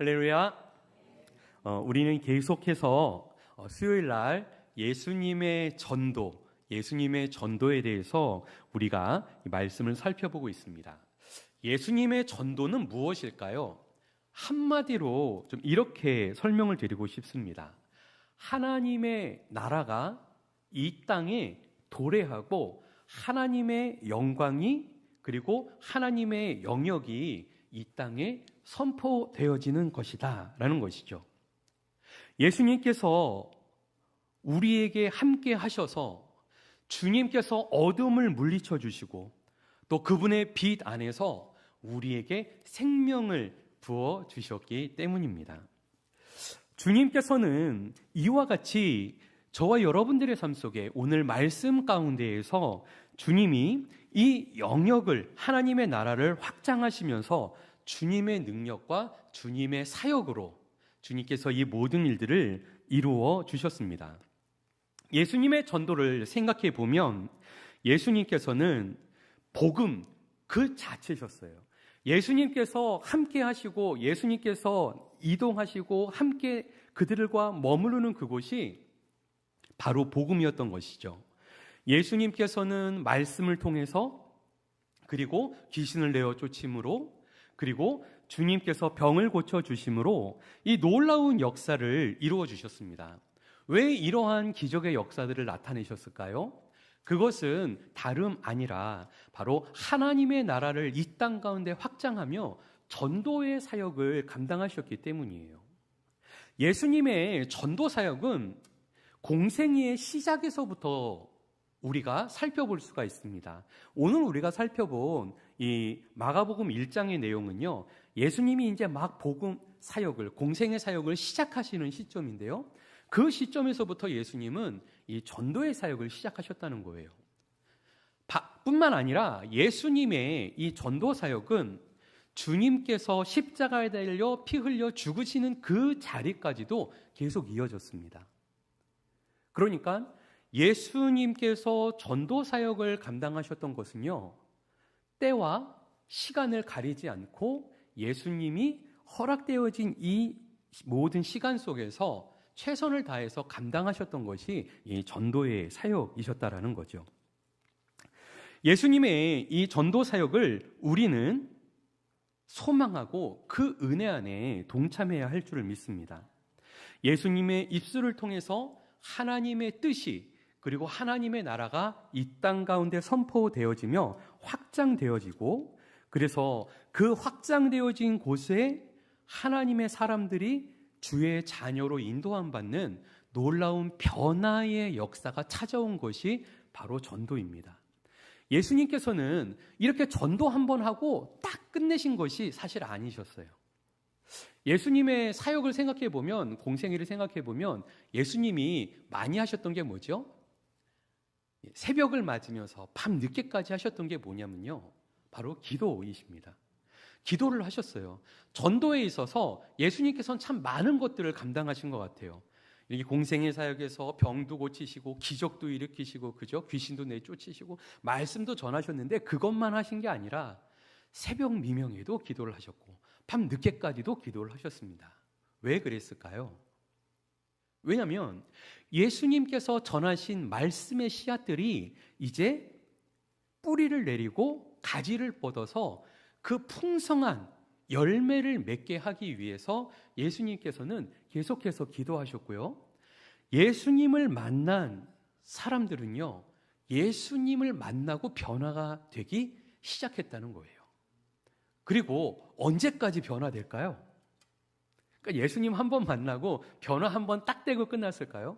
할렐루야. 우리는 계속해서 수요일 날 예수님의 전도에 대해서 우리가 말씀을 살펴보고 있습니다. 예수님의 전도는 무엇일까요? 한마디로 좀 이렇게 설명을 드리고 싶습니다. 하나님의 나라가 이 땅에 도래하고 하나님의 영광이 그리고 하나님의 영역이 이 땅에 선포되어지는 것이다 라는 것이죠. 예수님께서 우리에게 함께 하셔서 주님께서 어둠을 물리쳐 주시고 또 그분의 빛 안에서 우리에게 생명을 부어 주셨기 때문입니다. 주님께서는 이와 같이 저와 여러분들의 삶 속에 오늘 말씀 가운데에서 주님이 이 영역을 하나님의 나라를 확장하시면서 주님의 능력과 주님의 사역으로 주님께서 이 모든 일들을 이루어 주셨습니다. 예수님의 전도를 생각해 보면 예수님께서는 복음 그 자체셨어요. 예수님께서 함께 하시고 예수님께서 이동하시고 함께 그들과 머무르는 그곳이 바로 복음이었던 것이죠. 예수님께서는 말씀을 통해서 그리고 귀신을 내어 쫓음으로 그리고 주님께서 병을 고쳐주심으로 이 놀라운 역사를 이루어 주셨습니다. 왜 이러한 기적의 역사들을 나타내셨을까요? 그것은 다름 아니라 바로 하나님의 나라를 이 땅 가운데 확장하며 전도의 사역을 감당하셨기 때문이에요. 예수님의 전도 사역은 공생애의 시작에서부터 우리가 살펴볼 수가 있습니다. 오늘 우리가 살펴본 이 마가복음 1장의 내용은요, 예수님이 이제 막 복음 사역을, 공생의 사역을 시작하시는 시점인데요. 그 시점에서부터 예수님은 이 전도의 사역을 시작하셨다는 거예요. 뿐만 아니라 예수님의 이 전도 사역은 주님께서 십자가에 달려 피 흘려 죽으시는 그 자리까지도 계속 이어졌습니다. 그러니까 예수님께서 전도 사역을 감당하셨던 것은요, 때와 시간을 가리지 않고 예수님이 허락되어진 이 모든 시간 속에서 최선을 다해서 감당하셨던 것이 이 전도의 사역이셨다라는 거죠. 예수님의 이 전도 사역을 우리는 소망하고 그 은혜 안에 동참해야 할 줄을 믿습니다. 예수님의 입술을 통해서 하나님의 뜻이 그리고 하나님의 나라가 이 땅 가운데 선포되어지며 확장되어지고, 그래서 그 확장되어진 곳에 하나님의 사람들이 주의 자녀로 인도함 받는 놀라운 변화의 역사가 찾아온 것이 바로 전도입니다. 예수님께서는 이렇게 전도 한번 하고 딱 끝내신 것이 사실 아니셨어요. 예수님의 사역을 생각해 보면, 공생애를 생각해 보면 예수님이 많이 하셨던 게 뭐죠? 새벽을 맞으면서 밤 늦게까지 하셨던 게 뭐냐면요, 바로 기도이십니다. 기도를 하셨어요. 전도에 있어서 예수님께서는 참 많은 것들을 감당하신 것 같아요. 이 공생의 사역에서 병도 고치시고 기적도 일으키시고, 그죠? 귀신도 내쫓으시고 말씀도 전하셨는데 그것만 하신 게 아니라 새벽 미명에도 기도를 하셨고 밤 늦게까지도 기도를 하셨습니다. 왜 그랬을까요? 왜냐하면 예수님께서 전하신 말씀의 씨앗들이 이제 뿌리를 내리고 가지를 뻗어서 그 풍성한 열매를 맺게 하기 위해서 예수님께서는 계속해서 기도하셨고요. 예수님을 만난 사람들은요, 예수님을 만나고 변화가 되기 시작했다는 거예요. 그리고 언제까지 변화될까요? 그러니까 예수님 한 번 만나고 변화 한 번 딱 되고 끝났을까요?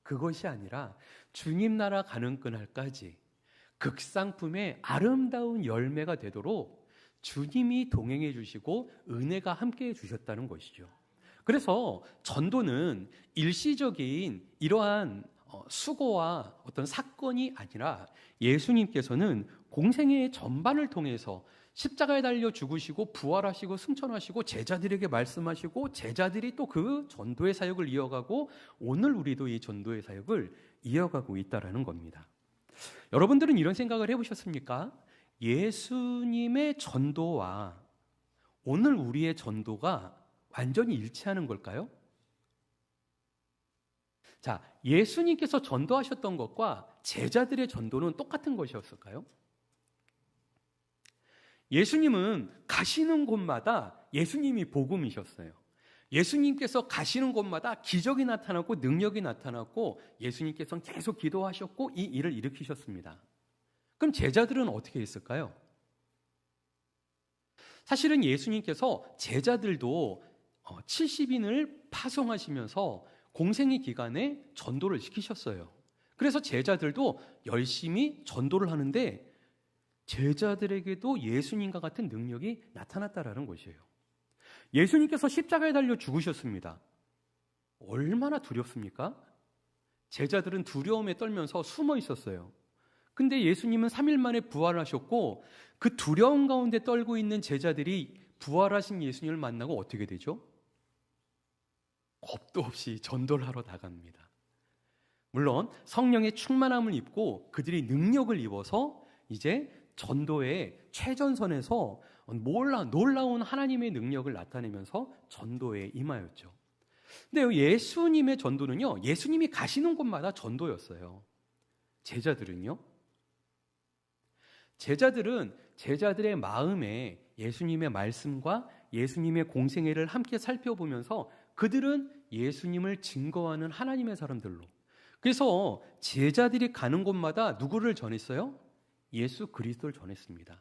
그것이 아니라 주님 나라 가는 그날까지 극상품의 아름다운 열매가 되도록 주님이 동행해 주시고 은혜가 함께해 주셨다는 것이죠. 그래서 전도는 일시적인 이러한 수고와 어떤 사건이 아니라 예수님께서는 공생애의 전반을 통해서 십자가에 달려 죽으시고 부활하시고 승천하시고 제자들에게 말씀하시고 제자들이 또 그 전도의 사역을 이어가고 오늘 우리도 이 전도의 사역을 이어가고 있다라는 겁니다. 여러분들은 이런 생각을 해보셨습니까? 예수님의 전도와 오늘 우리의 전도가 완전히 일치하는 걸까요? 자, 예수님께서 전도하셨던 것과 제자들의 전도는 똑같은 것이었을까요? 예수님은 가시는 곳마다 예수님이 복음이셨어요. 예수님께서 가시는 곳마다 기적이 나타났고 능력이 나타났고 예수님께서는 계속 기도하셨고 이 일을 일으키셨습니다. 그럼 제자들은 어떻게 했을까요? 사실은 예수님께서 제자들도 70인을 파송하시면서 공생의 기간에 전도를 시키셨어요. 그래서 제자들도 열심히 전도를 하는데 제자들에게도 예수님과 같은 능력이 나타났다라는 것이에요. 예수님께서 십자가에 달려 죽으셨습니다. 얼마나 두렵습니까? 제자들은 두려움에 떨면서 숨어 있었어요. 근데 예수님은 3일 만에 부활하셨고 그 두려움 가운데 떨고 있는 제자들이 부활하신 예수님을 만나고 어떻게 되죠? 겁도 없이 전도를 하러 나갑니다. 물론 성령의 충만함을 입고 그들이 능력을 입어서 이제 전도의 최전선에서 놀라운 하나님의 능력을 나타내면서 전도에 임하였죠. 근데 예수님의 전도는요, 예수님이 가시는 곳마다 전도였어요. 제자들은요? 제자들은 제자들의 마음에 예수님의 말씀과 예수님의 공생애를 함께 살펴보면서 그들은 예수님을 증거하는 하나님의 사람들로, 그래서 제자들이 가는 곳마다 누구를 전했어요? 예수 그리스도를 전했습니다.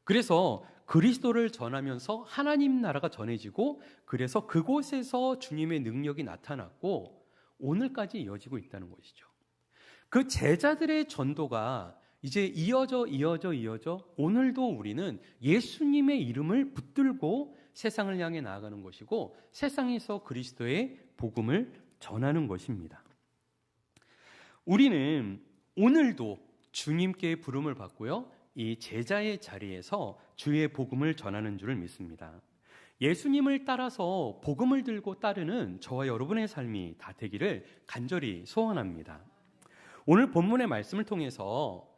그래서 그리스도를 전하면서 하나님 나라가 전해지고 그래서 그곳에서 주님의 능력이 나타났고 오늘까지 이어지고 있다는 것이죠. 그 제자들의 전도가 이제 이어져 오늘도 우리는 예수님의 이름을 붙들고 세상을 향해 나아가는 것이고 세상에서 그리스도의 복음을 전하는 것입니다. 우리는 오늘도 주님께 부름을 받고요, 이 제자의 자리에서 주의 복음을 전하는 줄을 믿습니다. 예수님을 따라서 복음을 들고 따르는 저와 여러분의 삶이 다 되기를 간절히 소원합니다. 오늘 본문의 말씀을 통해서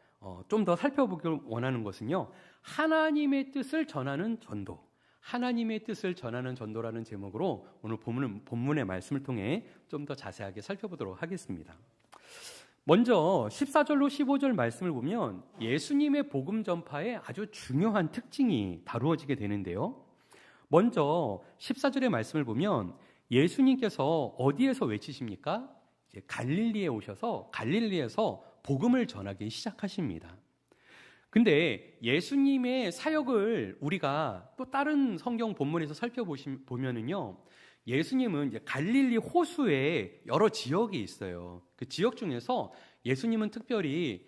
좀 더 살펴보길 원하는 것은요, 하나님의 뜻을 전하는 전도, 하나님의 뜻을 전하는 전도라는 제목으로 오늘 본문의 말씀을 통해 좀 더 자세하게 살펴보도록 하겠습니다. 먼저 14절로 15절 말씀을 보면 예수님의 복음 전파에 아주 중요한 특징이 다루어지게 되는데요. 먼저 14절의 말씀을 보면 예수님께서 어디에서 외치십니까? 이제 갈릴리에 오셔서 갈릴리에서 복음을 전하기 시작하십니다. 근데 예수님의 사역을 우리가 또 다른 성경 본문에서 살펴보면은요, 예수님은 이제 갈릴리 호수에 여러 지역이 있어요. 그 지역 중에서 예수님은 특별히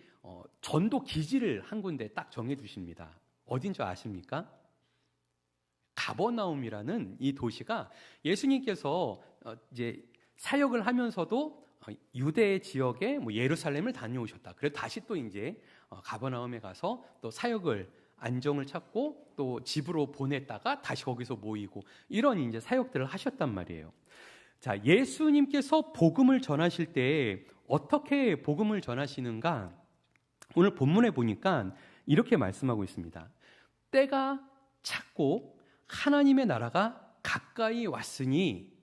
전도 기지를 한 군데 딱 정해 두십니다. 어딘 줄 아십니까? 가버나움이라는 이 도시가 예수님께서 이제 사역을 하면서도 유대 지역에 예루살렘을 다녀오셨다. 그래서 다시 또 이제 가버나움에 가서 또 사역을 안정을 찾고 또 집으로 보냈다가 다시 거기서 모이고 이런 이제 사역들을 하셨단 말이에요. 자, 예수님께서 복음을 전하실 때 어떻게 복음을 전하시는가? 오늘 본문에 보니까 이렇게 말씀하고 있습니다. 때가 찼고 하나님의 나라가 가까이 왔으니,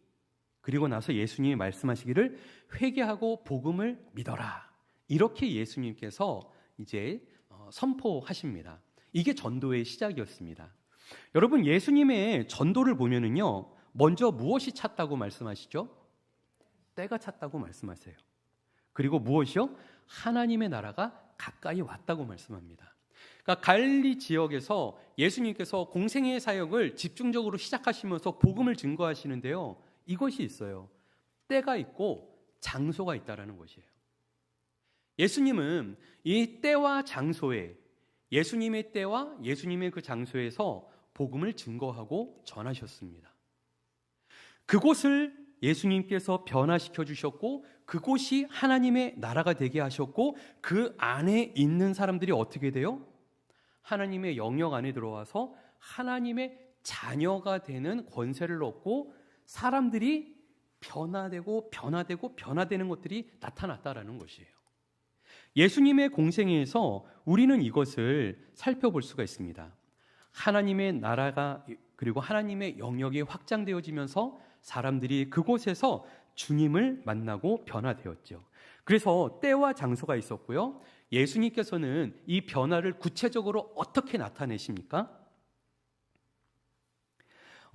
그리고 나서 예수님이 말씀하시기를 회개하고 복음을 믿어라. 이렇게 예수님께서 이제 선포하십니다. 이게 전도의 시작이었습니다. 여러분, 예수님의 전도를 보면은요, 먼저 무엇이 찼다고 말씀하시죠? 때가 찼다고 말씀하세요. 그리고 무엇이요? 하나님의 나라가 가까이 왔다고 말씀합니다. 그러니까 갈릴리 지역에서 예수님께서 공생의 사역을 집중적으로 시작하시면서 복음을 증거하시는데요, 이것이 있어요. 때가 있고 장소가 있다라는 것이에요. 예수님은 이 때와 장소에, 예수님의 때와 예수님의 그 장소에서 복음을 증거하고 전하셨습니다. 그곳을 예수님께서 변화시켜 주셨고 그곳이 하나님의 나라가 되게 하셨고 그 안에 있는 사람들이 어떻게 돼요? 하나님의 영역 안에 들어와서 하나님의 자녀가 되는 권세를 얻고 사람들이 변화되는 것들이 나타났다라는 것이에요. 예수님의 공생애에서 우리는 이것을 살펴볼 수가 있습니다. 하나님의 나라가 그리고 하나님의 영역이 확장되어지면서 사람들이 그곳에서 주님을 만나고 변화되었죠. 그래서 때와 장소가 있었고요. 예수님께서는 이 변화를 구체적으로 어떻게 나타내십니까?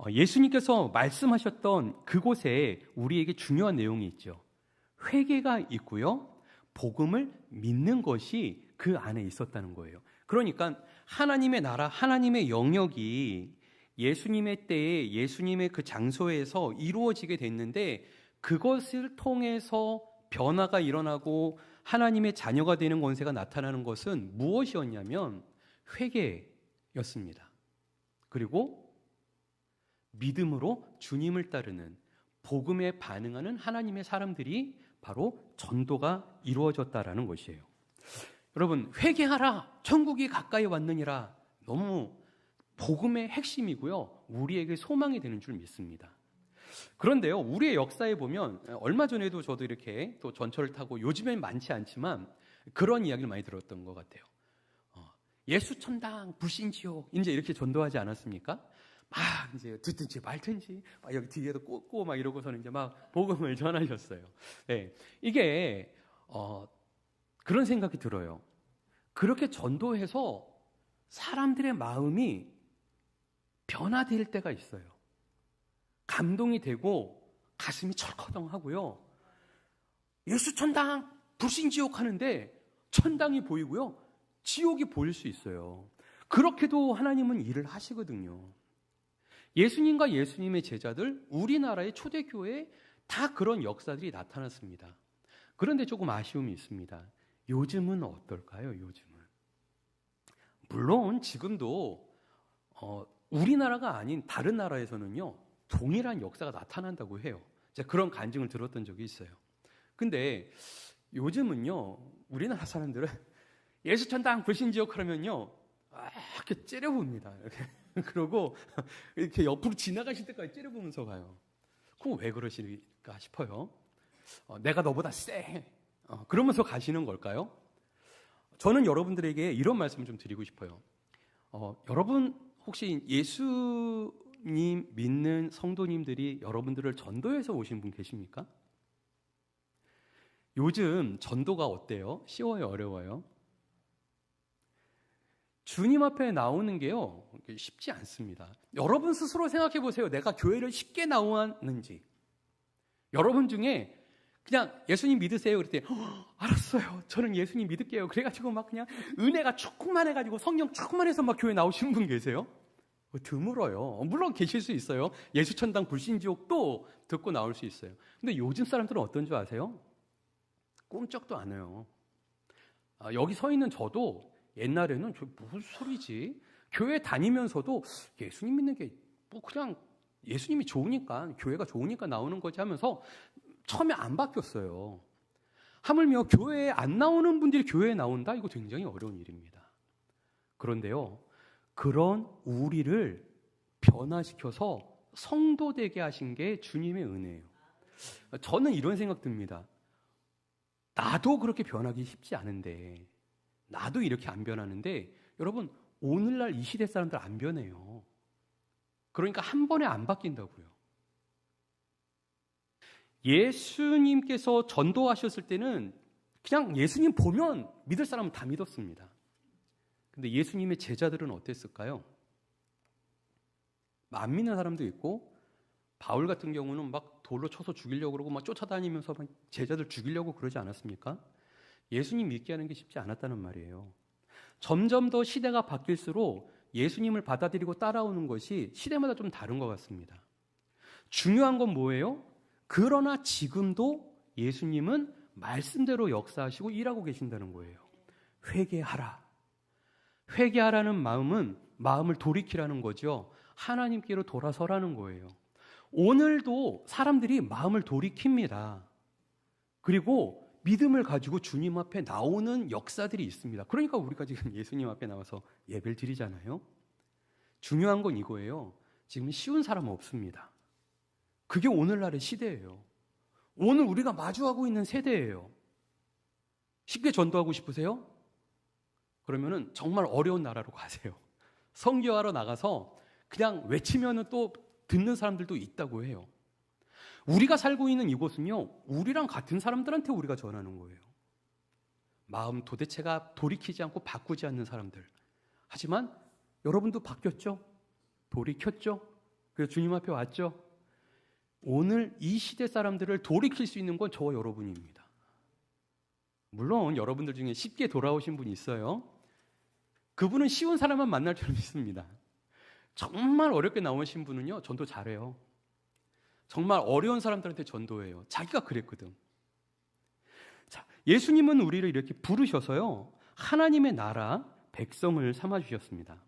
예수님께서 말씀하셨던 그곳에 우리에게 중요한 내용이 있죠. 회개가 있고요. 복음을 믿는 것이 그 안에 있었다는 거예요. 그러니까 하나님의 나라, 하나님의 영역이 예수님의 때에 예수님의 그 장소에서 이루어지게 됐는데 그것을 통해서 변화가 일어나고 하나님의 자녀가 되는 권세가 나타나는 것은 무엇이었냐면 회개였습니다. 그리고 믿음으로 주님을 따르는 복음에 반응하는 하나님의 사람들이 바로 전도가 이루어졌다라는 것이에요. 여러분, 회개하라, 천국이 가까이 왔느니라, 너무 복음의 핵심이고요, 우리에게 소망이 되는 줄 믿습니다. 그런데요, 우리의 역사에 보면 얼마 전에도 저도 이렇게 또 전철을 타고, 요즘엔 많지 않지만 그런 이야기를 많이 들었던 것 같아요. 예수천당 불신지옥 이제 이렇게 전도하지 않았습니까? 막 이제 듣든지 말든지 막 여기 뒤에도 꽂고 막 이러고서는 이제 막 복음을 전하셨어요. 네, 이게 그런 생각이 들어요. 그렇게 전도해서 사람들의 마음이 변화될 때가 있어요. 감동이 되고 가슴이 철커덩하고요. 예수 천당 불신지옥 하는데 천당이 보이고요, 지옥이 보일 수 있어요. 그렇게도 하나님은 일을 하시거든요. 예수님과 예수님의 제자들, 우리나라의 초대교회에 다 그런 역사들이 나타났습니다. 그런데 조금 아쉬움이 있습니다. 요즘은 어떨까요? 요즘은 물론 지금도 우리나라가 아닌 다른 나라에서는요, 동일한 역사가 나타난다고 해요. 제가 그런 간증을 들었던 적이 있어요. 근데 요즘은요, 우리나라 사람들은 예수천당 불신지옥 하면요, 이렇게 째려봅니다. 이렇게. 그러고 이렇게 옆으로 지나가실 때까지 째려보면서 가요. 그거 왜 그러실까 싶어요. 내가 너보다 세. 그러면서 가시는 걸까요? 저는 여러분들에게 이런 말씀을 좀 드리고 싶어요. 여러분 혹시 예수님 믿는 성도님들이 여러분들을 전도해서 오신 분 계십니까? 요즘 전도가 어때요? 쉬워요? 어려워요? 주님 앞에 나오는 게요, 쉽지 않습니다. 여러분 스스로 생각해 보세요. 내가 교회를 쉽게 나왔는지. 여러분 중에 그냥 예수님 믿으세요 그랬더니 알았어요, 저는 예수님 믿을게요, 그래가지고 막 그냥 은혜가 조금만 해가지고 성령 조금만 해서 막 교회 나오시는 분 계세요? 드물어요. 물론 계실 수 있어요. 예수천당 불신지옥도 듣고 나올 수 있어요. 근데 요즘 사람들은 어떤 줄 아세요? 꿈쩍도 안 해요. 여기 서 있는 저도 옛날에는 무슨 소리지? 교회 다니면서도 예수님 믿는 게 뭐 그냥 예수님이 좋으니까, 교회가 좋으니까 나오는 거지 하면서 처음에 안 바뀌었어요. 하물며 교회에 안 나오는 분들이 교회에 나온다? 이거 굉장히 어려운 일입니다. 그런데요, 그런 우리를 변화시켜서 성도 되게 하신 게 주님의 은혜예요. 저는 이런 생각 듭니다. 나도 그렇게 변하기 쉽지 않은데, 나도 이렇게 안 변하는데, 여러분 오늘날 이 시대 사람들 안 변해요. 그러니까 한 번에 안 바뀐다고요. 예수님께서 전도하셨을 때는 그냥 예수님 보면 믿을 사람은 다 믿었습니다. 근데 예수님의 제자들은 어땠을까요? 안 믿는 사람도 있고, 바울 같은 경우는 막 돌로 쳐서 죽이려고 그러고 막 쫓아다니면서 막 제자들 죽이려고 그러지 않았습니까? 예수님 믿게 하는 게 쉽지 않았다는 말이에요. 점점 더 시대가 바뀔수록 예수님을 받아들이고 따라오는 것이 시대마다 좀 다른 것 같습니다. 중요한 건 뭐예요? 그러나 지금도 예수님은 말씀대로 역사하시고 일하고 계신다는 거예요. 회개하라. 회개하라는 마음은 마음을 돌이키라는 거죠. 하나님께로 돌아서라는 거예요. 오늘도 사람들이 마음을 돌이킵니다. 그리고 믿음을 가지고 주님 앞에 나오는 역사들이 있습니다. 그러니까 우리가 지금 예수님 앞에 나와서 예배를 드리잖아요. 중요한 건 이거예요. 지금 쉬운 사람은 없습니다. 그게 오늘날의 시대예요. 오늘 우리가 마주하고 있는 세대예요. 쉽게 전도하고 싶으세요? 그러면은 정말 어려운 나라로 가세요. 선교하러 나가서 그냥 외치면은 또 듣는 사람들도 있다고 해요. 우리가 살고 있는 이곳은요, 우리랑 같은 사람들한테 우리가 전하는 거예요. 마음 도대체가 돌이키지 않고 바꾸지 않는 사람들. 하지만 여러분도 바뀌었죠? 돌이켰죠? 그래서 주님 앞에 왔죠? 오늘 이 시대 사람들을 돌이킬 수 있는 건 저와 여러분입니다. 물론 여러분들 중에 쉽게 돌아오신 분이 있어요. 그분은 쉬운 사람만 만날 줄 믿습니다. 정말 어렵게 나오신 분은요, 전도 잘해요. 정말 어려운 사람들한테 전도해요. 자기가 그랬거든. 자, 예수님은 우리를 이렇게 부르셔서요, 하나님의 나라 백성을 삼아주셨습니다.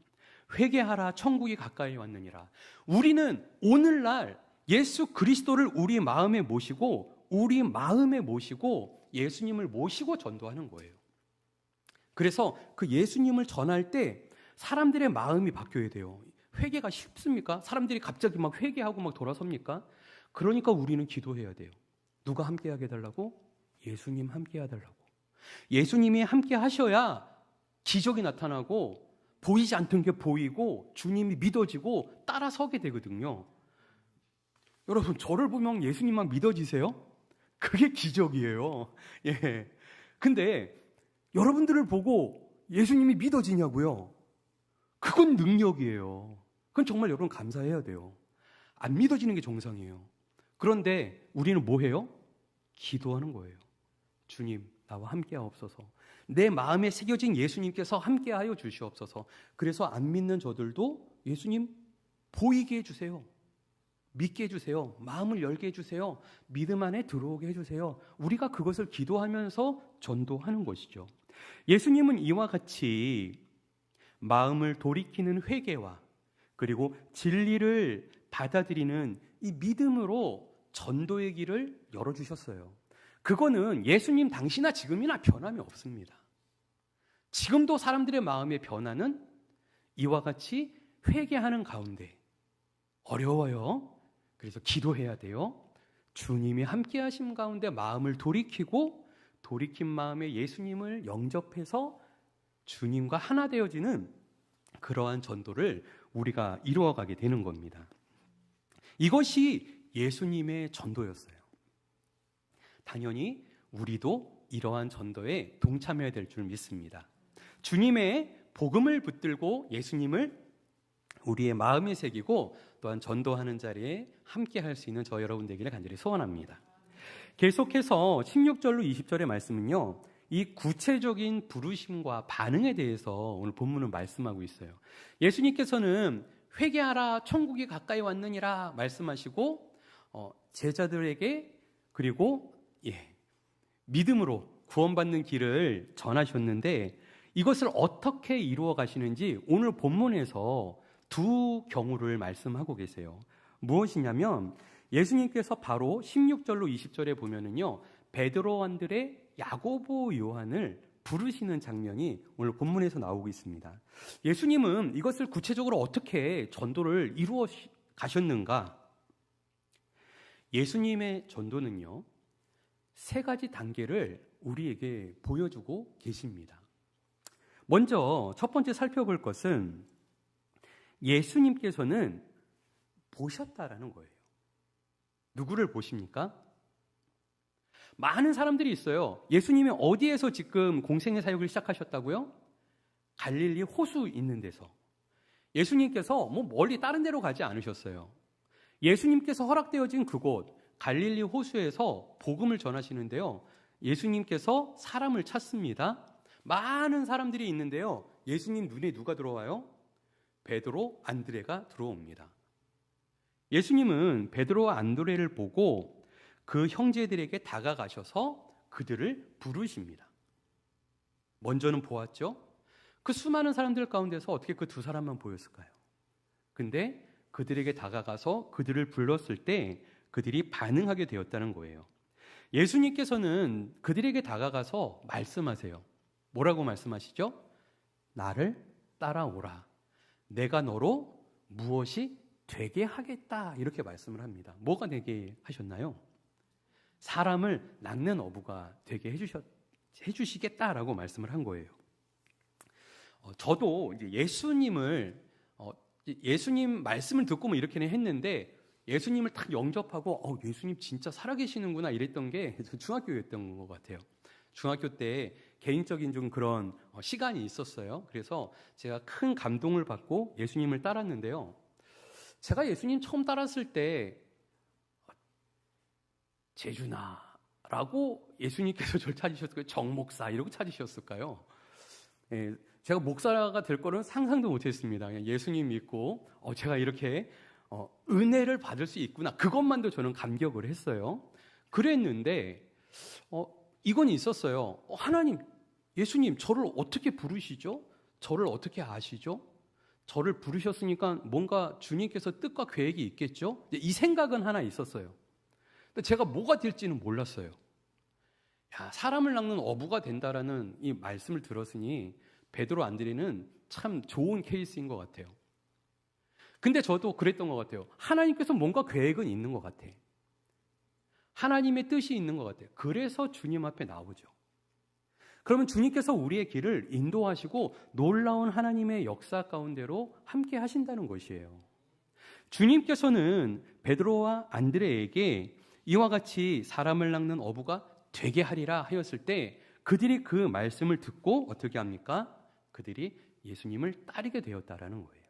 회개하라, 천국이 가까이 왔느니라. 우리는 오늘날 예수 그리스도를 우리 마음에 모시고 예수님을 모시고 전도하는 거예요. 그래서 그 예수님을 전할 때 사람들의 마음이 바뀌어야 돼요. 회개가 쉽습니까? 사람들이 갑자기 막 회개하고 막 돌아섭니까? 그러니까 우리는 기도해야 돼요. 누가 함께하게 해달라고? 예수님 함께해달라고. 예수님이 함께 하셔야 기적이 나타나고 보이지 않던 게 보이고 주님이 믿어지고 따라서게 되거든요. 여러분, 저를 보면 예수님만 믿어지세요? 그게 기적이에요. 예. 근데 여러분들을 보고 예수님이 믿어지냐고요? 그건 능력이에요. 그건 정말 여러분 감사해야 돼요. 안 믿어지는 게 정상이에요. 그런데 우리는 뭐 해요? 기도하는 거예요. 주님, 나와 함께하옵소서. 내 마음에 새겨진 예수님께서 함께하여 주시옵소서. 그래서 안 믿는 저들도 예수님 보이게 해주세요. 믿게 해주세요. 마음을 열게 해주세요. 믿음 안에 들어오게 해주세요. 우리가 그것을 기도하면서 전도하는 것이죠. 예수님은 이와 같이 마음을 돌이키는 회개와 그리고 진리를 받아들이는 이 믿음으로 전도의 길을 열어주셨어요. 그거는 예수님 당시나 지금이나 변함이 없습니다. 지금도 사람들의 마음의 변화는 이와 같이 회개하는 가운데 어려워요. 그래서 기도해야 돼요. 주님이 함께 하심 가운데 마음을 돌이키고 돌이킨 마음에 예수님을 영접해서 주님과 하나 되어지는 그러한 전도를 우리가 이루어가게 되는 겁니다. 이것이 예수님의 전도였어요. 당연히 우리도 이러한 전도에 동참해야 될 줄 믿습니다. 주님의 복음을 붙들고 예수님을 우리의 마음에 새기고 또한 전도하는 자리에 함께 할 수 있는 저 여러분 되기를 간절히 소원합니다. 계속해서 16절로 20절의 말씀은요, 이 구체적인 부르심과 반응에 대해서 오늘 본문은 말씀하고 있어요. 예수님께서는 회개하라, 천국이 가까이 왔느니라 말씀하시고 제자들에게 그리고 믿음으로 구원받는 길을 전하셨는데 이것을 어떻게 이루어 가시는지 오늘 본문에서 두 경우를 말씀하고 계세요. 무엇이냐면 예수님께서 바로 16절로 20절에 보면은요, 베드로, 안드레, 야고보, 요한을 부르시는 장면이 오늘 본문에서 나오고 있습니다. 예수님은 이것을 구체적으로 어떻게 전도를 이루어 가셨는가? 예수님의 전도는요, 세 가지 단계를 우리에게 보여주고 계십니다. 먼저 첫 번째 살펴볼 것은 예수님께서는 보셨다라는 거예요. 누구를 보십니까? 많은 사람들이 있어요. 예수님이 어디에서 지금 공생의 사역을 시작하셨다고요? 갈릴리 호수 있는 데서. 예수님께서 멀리 다른 데로 가지 않으셨어요. 예수님께서 허락되어진 그곳 갈릴리 호수에서 복음을 전하시는데요, 예수님께서 사람을 찾습니다. 많은 사람들이 있는데요, 예수님 눈에 누가 들어와요? 베드로, 안드레가 들어옵니다. 예수님은 베드로와 안드레를 보고 그 형제들에게 다가가셔서 그들을 부르십니다. 먼저는 보았죠? 그 수많은 사람들 가운데서 어떻게 그 두 사람만 보였을까요? 근데 그들에게 다가가서 그들을 불렀을 때 그들이 반응하게 되었다는 거예요. 예수님께서는 그들에게 다가가서 말씀하세요. 뭐라고 말씀하시죠? 나를 따라오라. 내가 너로 무엇이 되게 하겠다. 이렇게 말씀을 합니다. 뭐가 되게 하셨나요? 사람을 낚는 어부가 되게 해주시겠다라고 말씀을 한 거예요. 저도 이제 예수님을 예수님 말씀을 듣고 뭐 이렇게는 했는데 예수님을 딱 영접하고 예수님 진짜 살아계시는구나 이랬던 게 중학교였던 것 같아요. 중학교 때 개인적인 좀 그런 시간이 있었어요. 그래서 제가 큰 감동을 받고 예수님을 따랐는데요. 제가 예수님 처음 따랐을 때 재준아라고 예수님께서 저를 찾으셨을까요? 정목사 이러고 찾으셨을까요? 예, 제가 목사가 될 거는 상상도 못했습니다. 그냥 예수님 믿고 제가 이렇게 은혜를 받을 수 있구나. 그것만도 저는 감격을 했어요. 그랬는데 이건 있었어요. 하나님, 예수님 저를 어떻게 부르시죠? 저를 어떻게 아시죠? 저를 부르셨으니까 뭔가 주님께서 뜻과 계획이 있겠죠? 이 생각은 하나 있었어요. 근데 제가 뭐가 될지는 몰랐어요. 사람을 낚는 어부가 된다라는 이 말씀을 들었으니 베드로 안드레는 참 좋은 케이스인 것 같아요. 근데 저도 그랬던 것 같아요. 하나님께서 뭔가 계획은 있는 것 같아. 하나님의 뜻이 있는 것 같아요. 그래서 주님 앞에 나오죠. 그러면 주님께서 우리의 길을 인도하시고 놀라운 하나님의 역사 가운데로 함께 하신다는 것이에요. 주님께서는 베드로와 안드레에게 이와 같이 사람을 낚는 어부가 되게 하리라 하였을 때 그들이 그 말씀을 듣고 어떻게 합니까? 그들이 예수님을 따르게 되었다라는 거예요.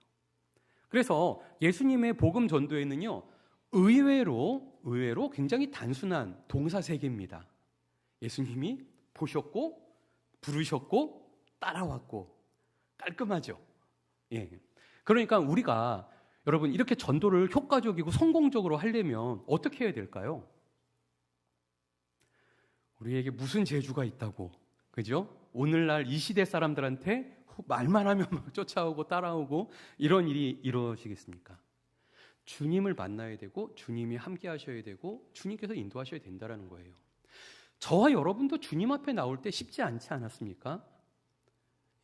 그래서 예수님의 복음 전도에는요, 의외로 굉장히 단순한 동사 세 개입니다. 예수님이 보셨고, 부르셨고, 따라왔고, 깔끔하죠. 예. 그러니까 우리가 여러분 이렇게 전도를 효과적이고 성공적으로 하려면 어떻게 해야 될까요? 우리에게 무슨 재주가 있다고, 그죠? 오늘날 이 시대 사람들한테 말만 하면 막 쫓아오고 따라오고 이런 일이 이루어지겠습니까? 주님을 만나야 되고 주님이 함께 하셔야 되고 주님께서 인도하셔야 된다는 거예요. 저와 여러분도 주님 앞에 나올 때 쉽지 않지 않았습니까?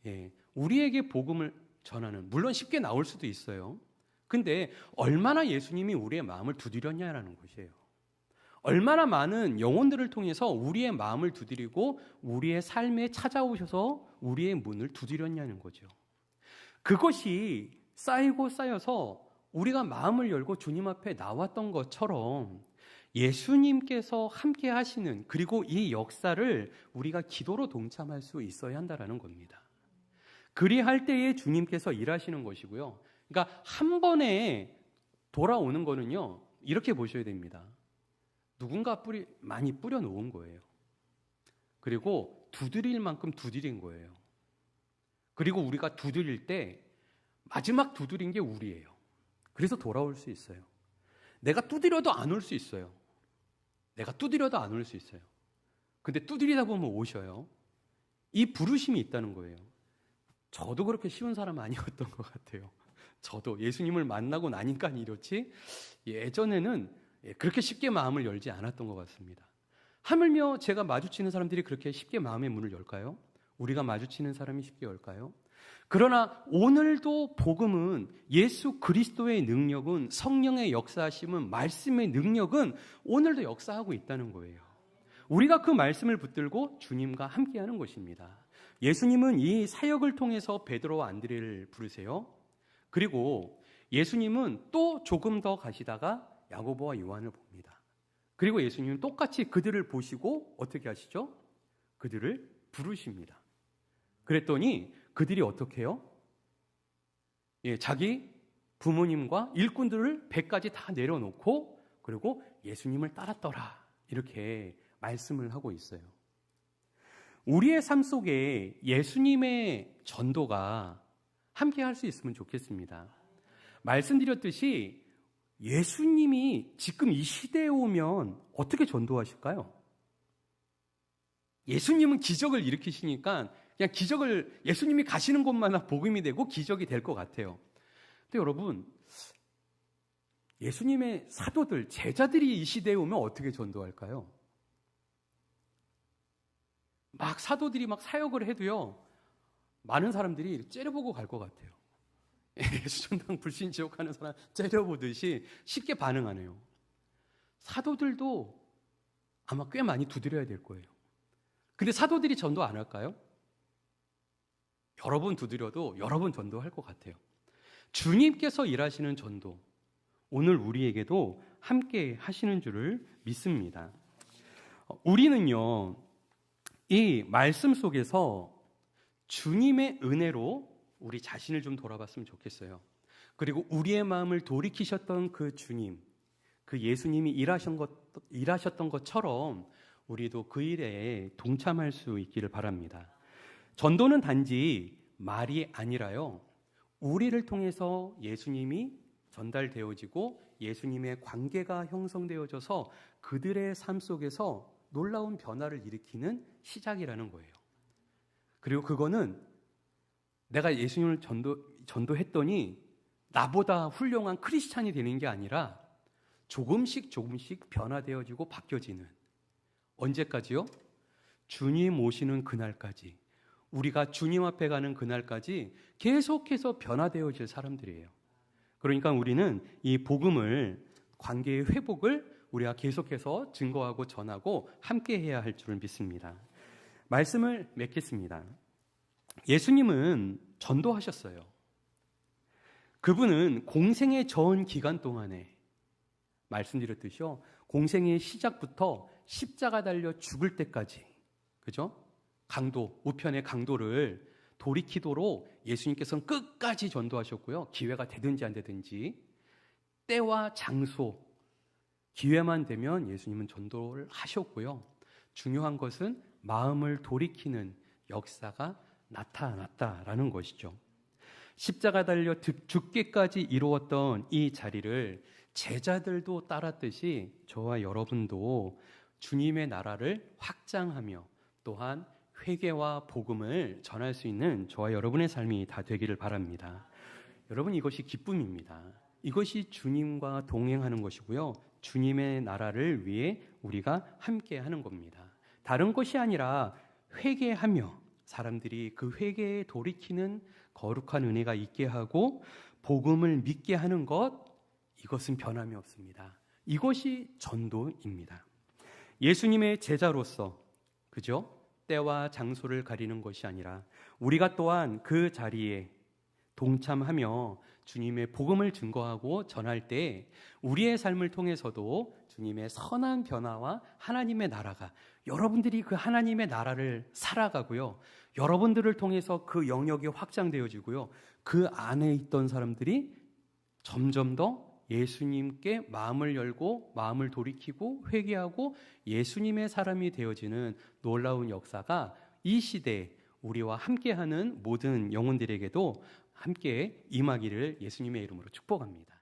예, 우리에게 복음을 전하는, 물론 쉽게 나올 수도 있어요. 근데 얼마나 예수님이 우리의 마음을 두드렸냐라는 것이에요. 얼마나 많은 영혼들을 통해서 우리의 마음을 두드리고 우리의 삶에 찾아오셔서 우리의 문을 두드렸냐는 거죠. 그것이 쌓이고 쌓여서 우리가 마음을 열고 주님 앞에 나왔던 것처럼 예수님께서 함께 하시는, 그리고 이 역사를 우리가 기도로 동참할 수 있어야 한다는 겁니다. 그리할 때에 주님께서 일하시는 것이고요. 그러니까 한 번에 돌아오는 거는요, 이렇게 보셔야 됩니다. 누군가 많이 뿌려놓은 거예요. 그리고 두드릴 만큼 두드린 거예요. 그리고 우리가 두드릴 때 마지막 두드린 게 우리예요. 그래서 돌아올 수 있어요. 내가 두드려도 안 올 수 있어요. 내가 두드려도 안 올 수 있어요. 근데 두드리다 보면 오셔요. 이 부르심이 있다는 거예요. 저도 그렇게 쉬운 사람 아니었던 것 같아요. 저도 예수님을 만나고 나니까 이렇지 예전에는 그렇게 쉽게 마음을 열지 않았던 것 같습니다. 하물며 제가 마주치는 사람들이 그렇게 쉽게 마음의 문을 열까요? 우리가 마주치는 사람이 쉽게 열까요? 그러나 오늘도 복음은, 예수 그리스도의 능력은, 성령의 역사하심은, 말씀의 능력은 오늘도 역사하고 있다는 거예요. 우리가 그 말씀을 붙들고 주님과 함께하는 것입니다. 예수님은 이 사역을 통해서 베드로와 안드레를 부르세요. 그리고 예수님은 또 조금 더 가시다가 야고보와 요한을 봅니다. 그리고 예수님은 똑같이 그들을 보시고 어떻게 하시죠? 그들을 부르십니다. 그랬더니 그들이 어떻게 해요? 자기 부모님과 일꾼들을 배까지 다 내려놓고 그리고 예수님을 따랐더라, 이렇게 말씀을 하고 있어요. 우리의 삶 속에 예수님의 전도가 함께 할 수 있으면 좋겠습니다. 말씀드렸듯이 예수님이 지금 이 시대에 오면 어떻게 전도하실까요? 예수님은 기적을 일으키시니까 그냥 기적을, 예수님이 가시는 곳마다 복음이 되고 기적이 될 것 같아요. 근데 여러분, 예수님의 사도들, 제자들이 이 시대에 오면 어떻게 전도할까요? 막 사도들이 막 사역을 해도요, 많은 사람들이 째려보고 갈 것 같아요. 예수전당 불신지옥하는 사람 째려보듯이 쉽게 반응 안 해요. 사도들도 아마 꽤 많이 두드려야 될 거예요. 근데 사도들이 전도 안 할까요? 여러 번 두드려도 여러 번 전도할 것 같아요. 주님께서 일하시는 전도, 오늘 우리에게도 함께 하시는 줄을 믿습니다. 우리는요, 이 말씀 속에서 주님의 은혜로 우리 자신을 좀 돌아봤으면 좋겠어요. 그리고 우리의 마음을 돌이키셨던 그 주님, 그 예수님이 일하셨던 것처럼 우리도 그 일에 동참할 수 있기를 바랍니다. 전도는 단지 말이 아니라요, 우리를 통해서 예수님이 전달되어지고 예수님의 관계가 형성되어져서 그들의 삶 속에서 놀라운 변화를 일으키는 시작이라는 거예요. 그리고 그거는 내가 예수님을 전도했더니 나보다 훌륭한 크리스찬이 되는 게 아니라 조금씩 변화되어지고 바뀌어지는, 언제까지요? 주님 오시는 그날까지, 우리가 주님 앞에 가는 그날까지 계속해서 변화되어질 사람들이에요. 그러니까 우리는 이 복음을, 관계의 회복을 우리가 계속해서 증거하고 전하고 함께 해야 할 줄을 믿습니다. 말씀을 맺겠습니다. 예수님은 전도하셨어요. 그분은 공생의 전 기간 동안에 말씀드렸듯이요, 공생의 시작부터 십자가 달려 죽을 때까지, 그죠? 강도, 우편의 강도를 돌이키도록 예수님께서는 끝까지 전도하셨고요. 기회가 되든지 안 되든지 때와 장소, 기회만 되면 예수님은 전도를 하셨고요. 중요한 것은 마음을 돌이키는 역사가 나타났다라는 것이죠. 십자가 달려 죽기까지 이루었던 이 자리를 제자들도 따랐듯이 저와 여러분도 주님의 나라를 확장하며 또한 회개와 복음을 전할 수 있는 저와 여러분의 삶이 다 되기를 바랍니다. 여러분, 이것이 기쁨입니다. 이것이 주님과 동행하는 것이고요, 주님의 나라를 위해 우리가 함께 하는 겁니다. 다른 것이 아니라 회개하며 사람들이 그 회개에 돌이키는 거룩한 은혜가 있게 하고 복음을 믿게 하는 것, 이것은 변함이 없습니다. 이것이 전도입니다. 예수님의 제자로서, 그죠? 때와 장소를 가리는 것이 아니라 우리가 또한 그 자리에 동참하며 주님의 복음을 증거하고 전할 때 우리의 삶을 통해서도 주님의 선한 변화와 하나님의 나라가, 여러분들이 그 하나님의 나라를 살아가고요, 여러분들을 통해서 그 영역이 확장되어지고요, 그 안에 있던 사람들이 점점 더 예수님께 마음을 열고 마음을 돌이키고 회개하고 예수님의 사람이 되어지는 놀라운 역사가 이 시대에 우리와 함께하는 모든 영혼들에게도 함께 임하기를 예수님의 이름으로 축복합니다.